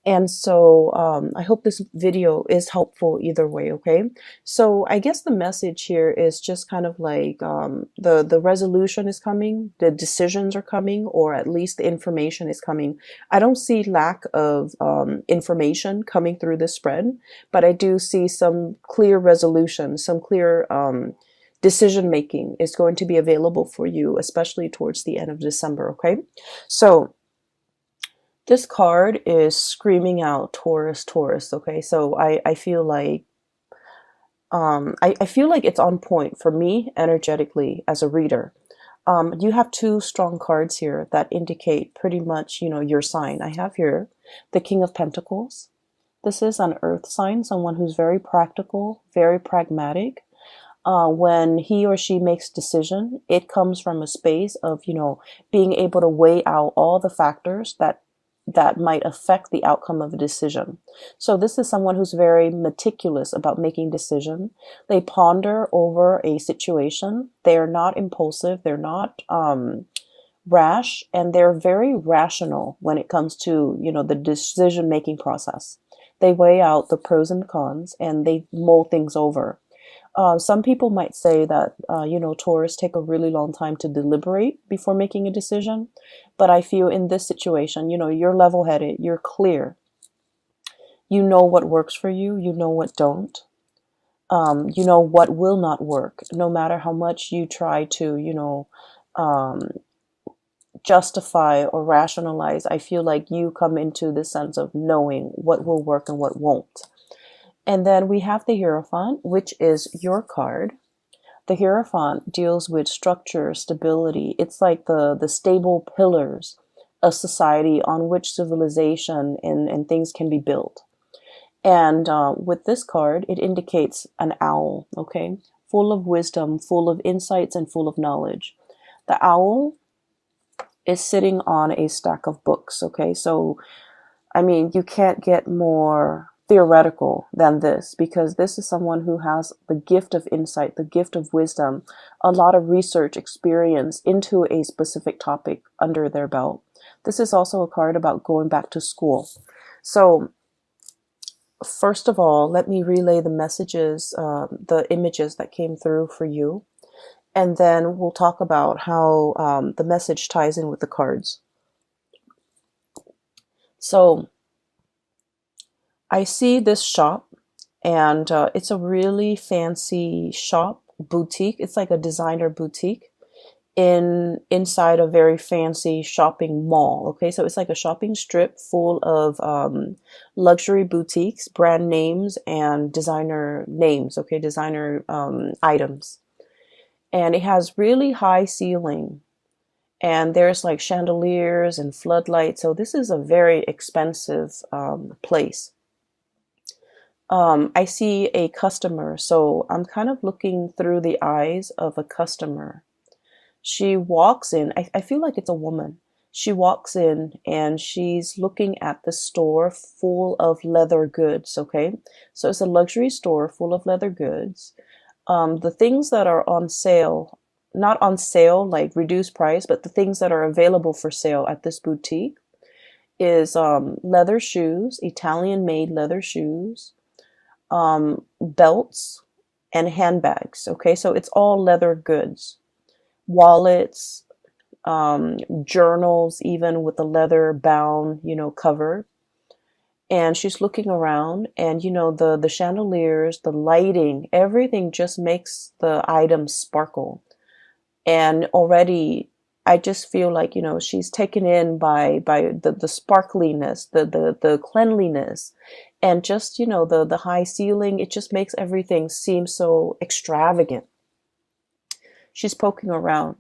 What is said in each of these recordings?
And so I hope this video is helpful either way, okay? So I guess the message here is just kind of like the resolution is coming, the decisions are coming, or at least the information is coming. I don't see lack of information coming through this spread, but I do see some clear resolution, some clear decision making is going to be available for you, especially towards the end of December, okay? So this card is screaming out Taurus, Taurus. Okay, so I feel like I feel like it's on point for me energetically as a reader. You have two strong cards here that indicate pretty much, you know, your sign. I have here the King of Pentacles. This is an earth sign, someone who's very practical, very pragmatic. When he or she makes decision, it comes from a space of, you know, being able to weigh out all the factors that might affect the outcome of a decision. So this is someone who's very meticulous about making decision. They ponder over a situation. They're not impulsive. They're not rash, and they're very rational when it comes to, you know, the decision making process. They weigh out the pros and cons and they mull things over. Some people might say that, you know, Taurus take a really long time to deliberate before making a decision. But I feel in this situation, you know, you're level headed, you're clear. You know what works for you, you know what don't. You know what will not work, no matter how much you try to, you know, justify or rationalize. I feel like you come into the sense of knowing what will work and what won't. And then we have the Hierophant, which is your card. The Hierophant deals with structure, stability. It's like the stable pillars of society on which civilization and things can be built. And with this card, it indicates an owl, okay? Full of wisdom, full of insights, and full of knowledge. The owl is sitting on a stack of books, okay? So, I mean, you can't get more theoretical than this, because this is someone who has the gift of insight, the gift of wisdom, a lot of research experience into a specific topic under their belt. This is also a card about going back to school. So first of all, let me relay the messages, the images that came through for you, and then we'll talk about how the message ties in with the cards. So I see this shop, and it's a really fancy shop, boutique. It's like a designer boutique inside a very fancy shopping mall. Okay, so it's like a shopping strip full of luxury boutiques, brand names, and designer names. Okay, designer items, and it has really high ceiling. And there's like chandeliers and floodlights. So this is a very expensive place. I see a customer, so I'm kind of looking through the eyes of a customer. She walks in, I feel like it's a woman. She walks in and she's looking at the store full of leather goods, okay? So it's a luxury store full of leather goods. The things that are on sale, not on sale like reduced price, but the things that are available for sale at this boutique is leather shoes, Italian made leather shoes, belts, and handbags. Okay, so it's all leather goods, wallets, journals, even with the leather bound, you know, cover. And she's looking around, and you know, the chandeliers, the lighting, everything just makes the items sparkle. And already I just feel like, you know, she's taken in by the sparkliness, the cleanliness, and just, you know, the high ceiling. It just makes everything seem so extravagant. She's poking around.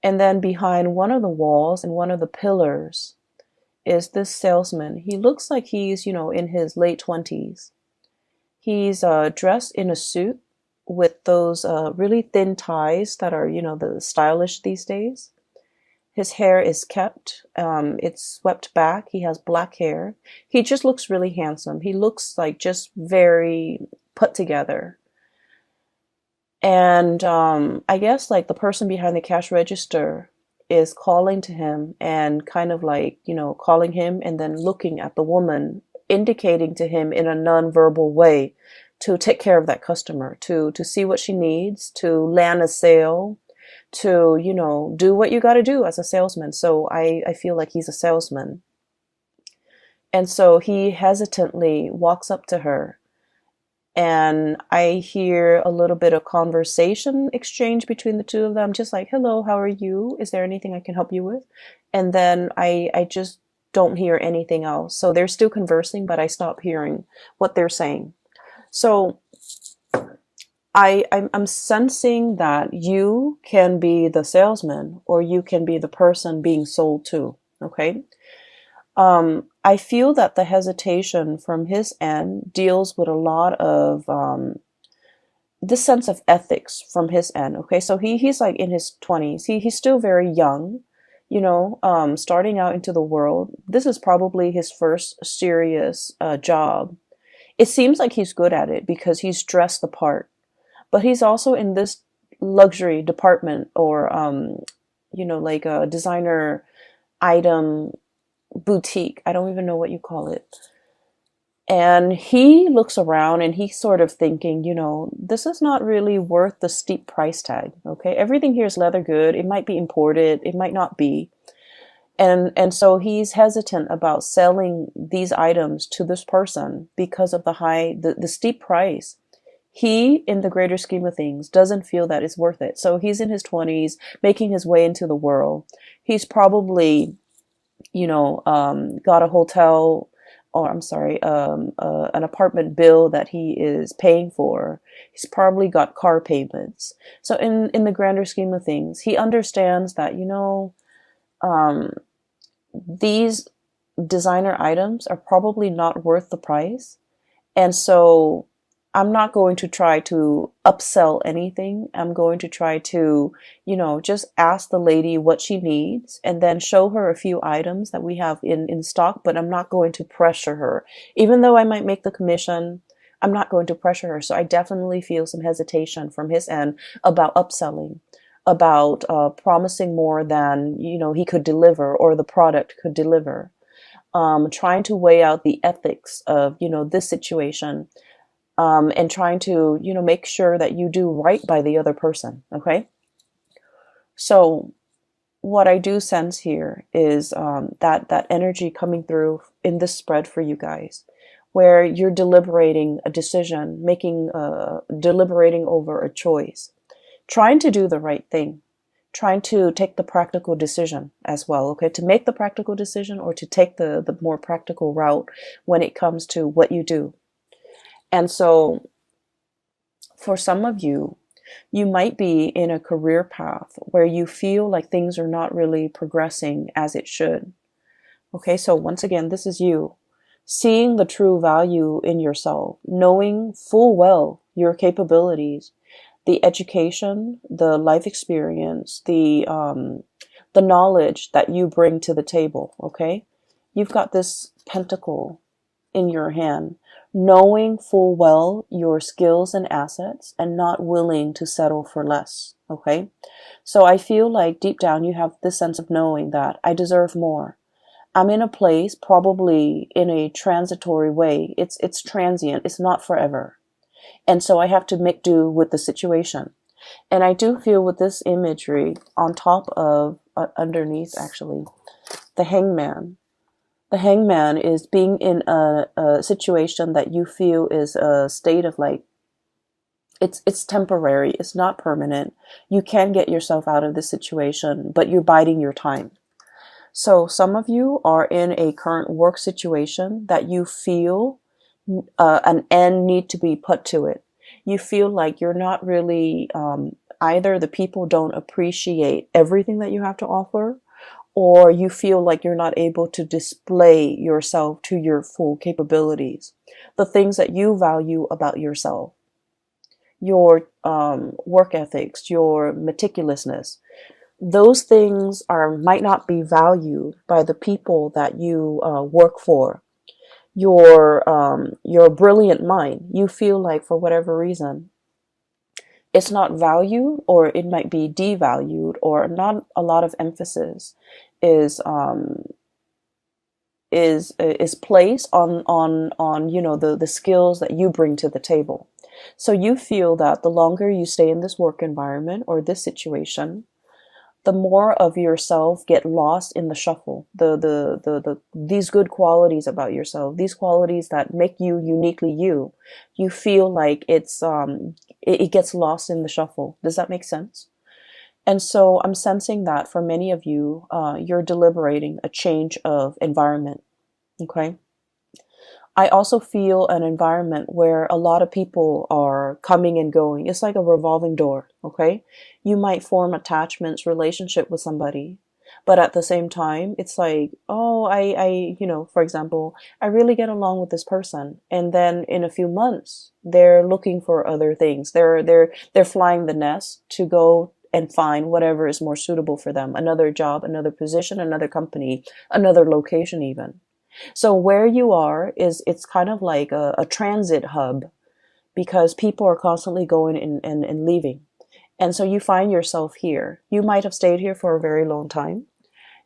And then behind one of the walls and one of the pillars is this salesman. He looks like he's, you know, in his late 20s. He's dressed in a suit with those really thin ties that are, you know, the stylish these days. His hair is kept, it's swept back. He has black hair. He just looks really handsome. He looks like just very put together. And I guess like the person behind the cash register is calling to him and kind of like, you know, calling him and then looking at the woman indicating to him in a non-verbal way to take care of that customer, to see what she needs, to land a sale, to, you know, do what you got to do as a salesman. So I feel like he's a salesman. And so he hesitantly walks up to her, and I hear a little bit of conversation exchange between the two of them, just like, hello, how are you? Is there anything I can help you with? And then I just don't hear anything else. So they're still conversing, but I stop hearing what they're saying. So I'm sensing that you can be the salesman or you can be the person being sold to. Okay. I feel that the hesitation from his end deals with a lot of this sense of ethics from his end. Okay, so he's like in his 20s. He's still very young, you know, starting out into the world. This is probably his first serious job. It seems like he's good at it because he's dressed the part, but he's also in this luxury department, or you know, like a designer item boutique. I don't even know what you call it. And he looks around and he's sort of thinking, you know, this is not really worth the steep price tag. Okay. Everything here is leather good. It might be imported. It might not be. And so he's hesitant about selling these items to this person because of the steep price. He, in the greater scheme of things, doesn't feel that it's worth it. So he's in his 20s, making his way into the world. He's probably, you know, got a hotel, or I'm sorry, an apartment bill that he is paying for. He's probably got car payments. So in the grander scheme of things, he understands that, you know, these designer items are probably not worth the price. And so I'm not going to try to upsell anything. I'm going to try to, you know, just ask the lady what she needs and then show her a few items that we have in stock, but I'm not going to pressure her. Even though I might make the commission, I'm not going to pressure her. So I definitely feel some hesitation from his end about upselling, about promising more than, you know, he could deliver or the product could deliver. Trying to weigh out the ethics of, you know, this situation. And trying to, you know, make sure that you do right by the other person. Okay. So what I do sense here is that energy coming through in this spread for you guys, where you're deliberating a decision, deliberating over a choice, trying to do the right thing, trying to take the practical decision as well. Okay. To make the practical decision or to take the more practical route when it comes to what you do. And so for some of you, you might be in a career path where you feel like things are not really progressing as it should. Okay, so once again, this is you seeing the true value in yourself, knowing full well your capabilities, the education, the life experience, the knowledge that you bring to the table. Okay, you've got this pentacle in your hand, knowing full well your skills and assets and not willing to settle for less. Okay. So I feel like deep down you have this sense of knowing that I deserve more. I'm in a place, probably in a transitory way. It's transient. It's not forever. And so I have to make do with the situation. And I do feel with this imagery on top of, underneath actually, the hangman. The hangman is being in a situation that you feel is a state of like, it's temporary, it's not permanent. You can get yourself out of this situation, but you're biding your time. So some of you are in a current work situation that you feel an end need to be put to it. You feel like you're not really, either the people don't appreciate everything that you have to offer, or you feel like you're not able to display yourself to your full capabilities, the things that you value about yourself, your work ethics, your meticulousness. Those things might not be valued by the people that you work for. Your brilliant mind, you feel like for whatever reason, it's not valued, or it might be devalued, or not a lot of emphasis is is placed on the skills that you bring to the table. So you feel that the longer you stay in this work environment or this situation, the more of yourself get lost in the shuffle. The these good qualities about yourself, these qualities that make you uniquely you, you feel like it gets lost in the shuffle. Does that make sense? And so I'm sensing that for many of you, you're deliberating a change of environment. Okay. I also feel an environment where a lot of people are coming and going. It's like a revolving door, okay? You might form attachments, relationship with somebody, but at the same time, it's like, oh, for example, I really get along with this person, and then in a few months, they're looking for other things. They're flying the nest to go and find whatever is more suitable for them, another job, another position, another company, another location even. So where you are it's kind of like a transit hub because people are constantly going and leaving. And so you find yourself here. You might have stayed here for a very long time.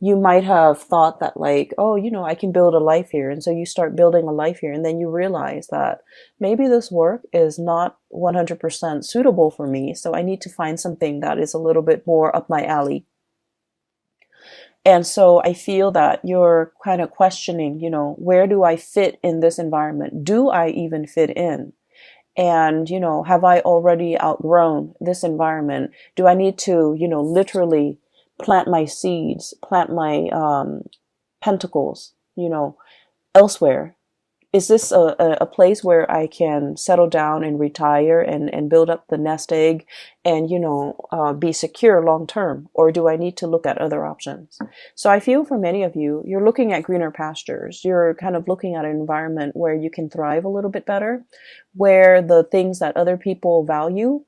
You might have thought that like, oh, I can build a life here. And so you start building a life here. And then you realize that maybe this work is not 100% suitable for me. So I need to find something that is a little bit more up my alley. And so I feel that you're kind of questioning, where do I fit in this environment? Do I even fit in? And, have I already outgrown this environment? Do I need to, literally plant my seeds, plant my pentacles, elsewhere? Is this a place where I can settle down and retire and build up the nest egg and, be secure long term? Or do I need to look at other options? So I feel for many of you, you're looking at greener pastures. You're kind of looking at an environment where you can thrive a little bit better, where the things that other people value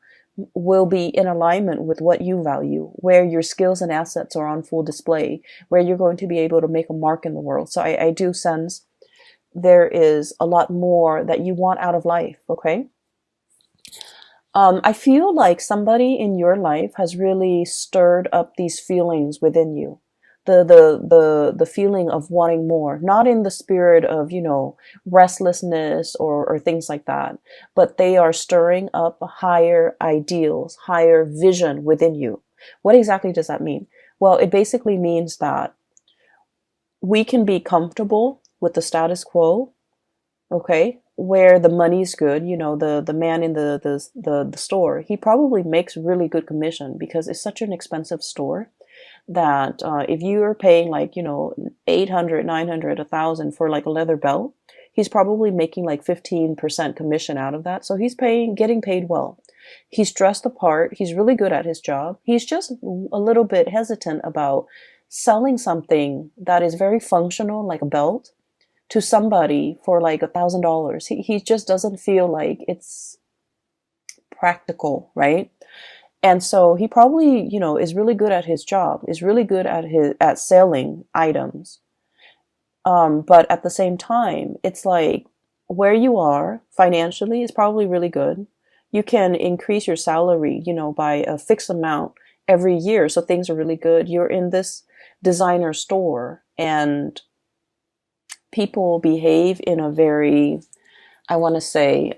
will be in alignment with what you value, where your skills and assets are on full display, where you're going to be able to make a mark in the world. So I do sense there is a lot more that you want out of life, okay? I feel like somebody in your life has really stirred up these feelings within you. The feeling of wanting more, not in the spirit of, restlessness or things like that, but they are stirring up higher ideals, higher vision within you. What exactly does that mean? Well, it basically means that we can be comfortable with the status quo, okay, where the money's good. The man in the store, he probably makes really good commission because it's such an expensive store that if you are paying like 800, 900, 1,000 for like a leather belt, he's probably making like 15% commission out of that. So he's getting paid well. He's dressed the part. He's really good at his job. He's just a little bit hesitant about selling something that is very functional, like a belt, to somebody for like $1,000. He just doesn't feel like it's practical, right? And so he probably, is really good at his job, is really good at selling items. But at the same time, it's like where you are financially is probably really good. You can increase your salary, by a fixed amount every year. So things are really good. You're in this designer store and people behave in a very, I want to say,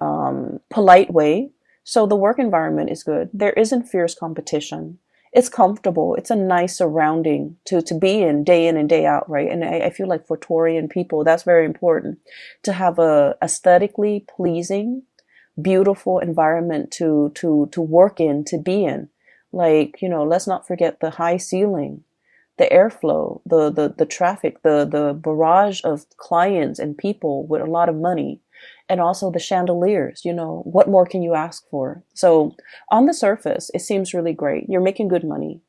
polite way. So the work environment is good. There isn't fierce competition. It's comfortable. It's a nice surrounding to be in and day out, right? And I feel like for Taurian people, that's very important to have a aesthetically pleasing, beautiful environment to work in, to be in. Like, let's not forget the high ceiling, the airflow, the traffic, the barrage of clients and people with a lot of money, and also the chandeliers. What more can you ask for? So on the surface, it seems really great. You're making good money,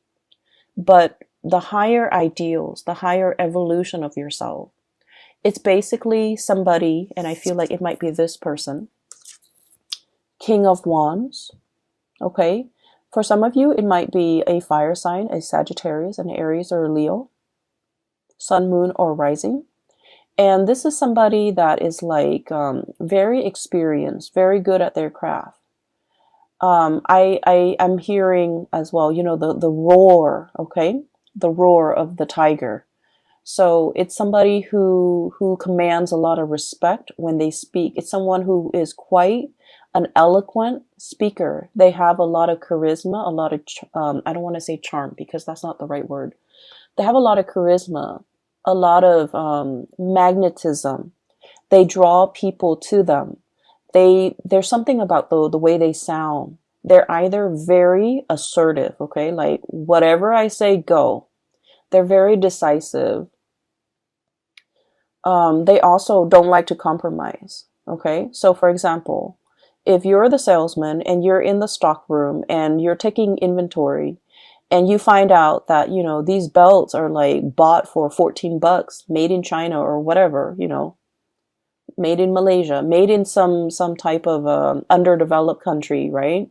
but the higher ideals, the higher evolution of yourself, it's basically somebody, and I feel like it might be this person, King of Wands, okay? For some of you, it might be a fire sign, a Sagittarius, an Aries, or a Leo, Sun, Moon, or Rising. And this is somebody that is like very experienced, very good at their craft. I'm hearing as well, the roar, okay? The roar of the tiger. So it's somebody who commands a lot of respect when they speak. It's someone who is quite an eloquent speaker. They have a lot of charisma, a lot of I don't want to say charm because that's not the right word. They have a lot of charisma, a lot of magnetism. They draw people to them. There's something about the way they sound. They're either very assertive, okay, like whatever I say, go. They're very decisive. They also don't like to compromise. Okay. So for example, if you're the salesman and you're in the stock room and you're taking inventory and you find out that, these belts are like bought for 14 bucks, made in China or whatever, made in Malaysia, made in some type of underdeveloped country, right?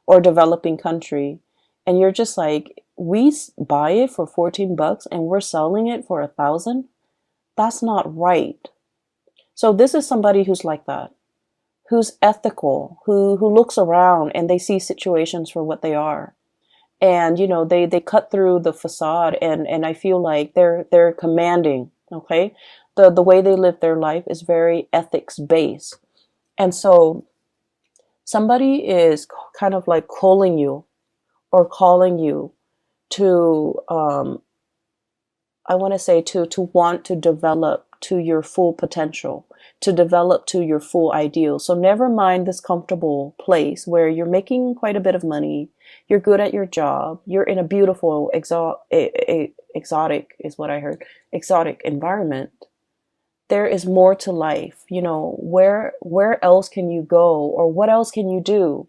Or developing country. And you're just like, we buy it for 14 bucks and we're selling it for 1,000. That's not right. So this is somebody who's like that, who's ethical, who looks around and they see situations for what they are. And, they cut through the facade and I feel like they're commanding, okay? The way they live their life is very ethics based. And so somebody is kind of like calling you or calling you to, I want to say to want to develop to your full potential, to develop to your full ideal. So never mind this comfortable place where you're making quite a bit of money, you're good at your job, you're in a beautiful exotic is what I heard, exotic environment. There is more to life. Where else can you go or what else can you do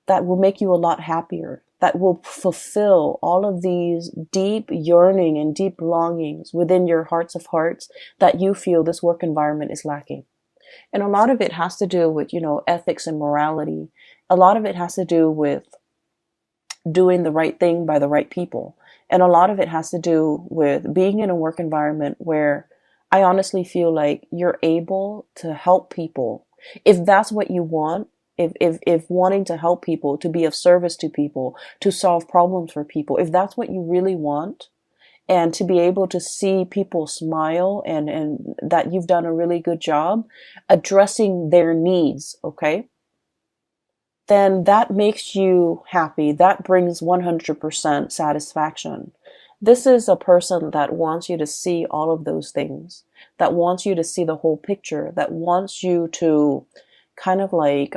that will make you a lot happier, that will fulfill all of these deep yearning and deep longings within your hearts of hearts that you feel this work environment is lacking. And a lot of it has to do with, ethics and morality. A lot of it has to do with doing the right thing by the right people. And a lot of it has to do with being in a work environment where I honestly feel like you're able to help people. If that's what you want, if wanting to help people, to be of service to people, to solve problems for people, if that's what you really want, and to be able to see people smile and that you've done a really good job addressing their needs, okay? Then that makes you happy. That brings 100% satisfaction. This is a person that wants you to see all of those things, that wants you to see the whole picture, that wants you to kind of like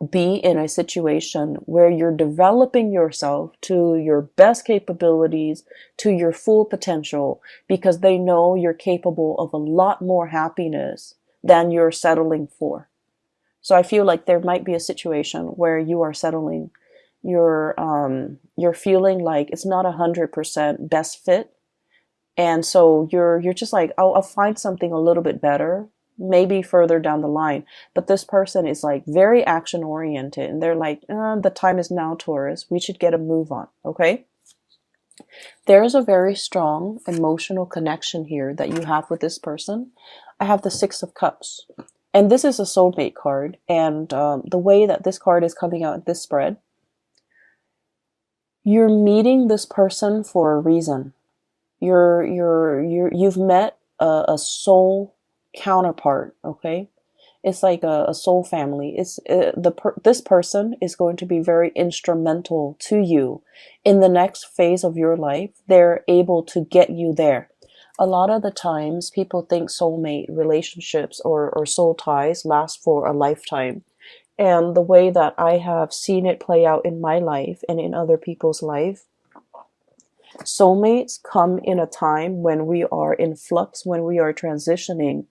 be in a situation where you're developing yourself to your best capabilities, to your full potential, because they know you're capable of a lot more happiness than you're settling for. So I feel like there might be a situation where you are settling, you're feeling like it's not 100% best fit, and so you're just like, I'll find something a little bit better, maybe further down the line. But this person is like very action oriented, and they're like, the time is now, Taurus. We should get a move on, okay? There's a very strong emotional connection here that you have with this person. I have the Six of Cups. And this is a soulmate card. And the way that this card is coming out in this spread, you're meeting this person for a reason. You've met a soul counterpart, okay? It's like a soul family. It's this person is going to be very instrumental to you in the next phase of your life. They're able to get you there. A lot of the times people think soulmate relationships or soul ties last for a lifetime. And the way that I have seen it play out in my life and in other people's life, soulmates come in a time when we are in flux, when we are transitioning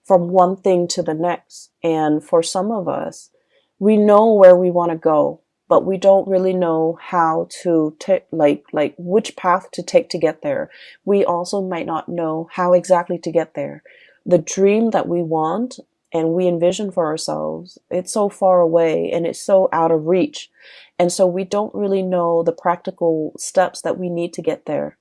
from one thing to the next. And for some of us, we know where we want to go, but we don't really know how to take, like which path to take to get there. We also might not know how exactly to get there. The dream that we want and we envision for ourselves, it's so far away and it's so out of reach. And so we don't really know the practical steps that we need to get there.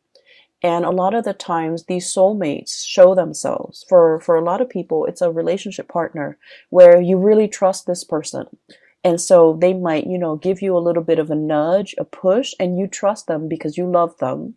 And a lot of the times these soulmates show themselves. For a lot of people, it's a relationship partner where you really trust this person. And so they might, give you a little bit of a nudge, a push, and you trust them because you love them.